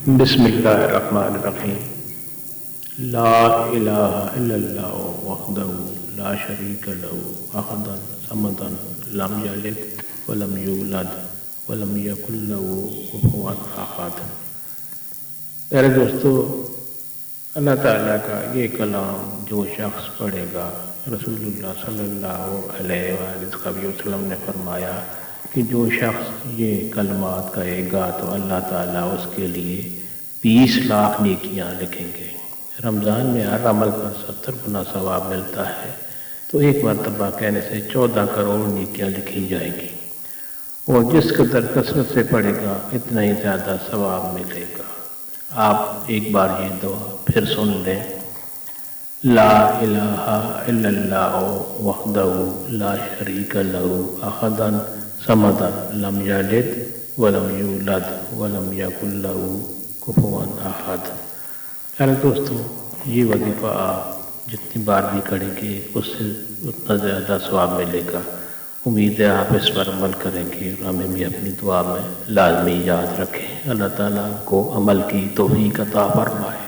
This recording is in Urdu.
بسم اللہ الرحمن الرحیم لا الہ الا اللہ وحدہ لا شریک لہ احد صمد لم یلد ولم یولد ولم یکن لہ کفوا احد۔ پیارے دوستو، اللہ تعالیٰ کا یہ کلام جو شخص پڑھے گا، رسول اللہ صلی اللہ علیہ وآلہ وسلم نے فرمایا کہ جو شخص یہ کلمات کہے گا تو اللہ تعالیٰ اس کے لیے 20 لاکھ نیکیاں لکھیں گے۔ رمضان میں ہر عمل پر 70 گنا ثواب ملتا ہے، تو ایک مرتبہ کہنے سے 14 کروڑ نیکیاں لکھی جائیں گی، اور جس قدر کثرت سے پڑھے گا اتنا ہی زیادہ ثواب ملے گا۔ آپ ایک بار یہ دعا پھر سن لیں، لا الہ الا اللہ وحدہ لا شریک لہ احد صمد لم یلد ولم یولد ولم یکن لہ کفوا احد۔ پیارے دوستو، یہ وظیفہ آپ جتنی بار بھی کریں گے اس سے اتنا زیادہ ثواب ملے گا۔ امید ہے آپ اس پر عمل کریں گے اور ہمیں بھی اپنی دعا میں لازمی یاد رکھیں۔ اللہ تعالیٰ کو عمل کی توفیق عطا فرمائے۔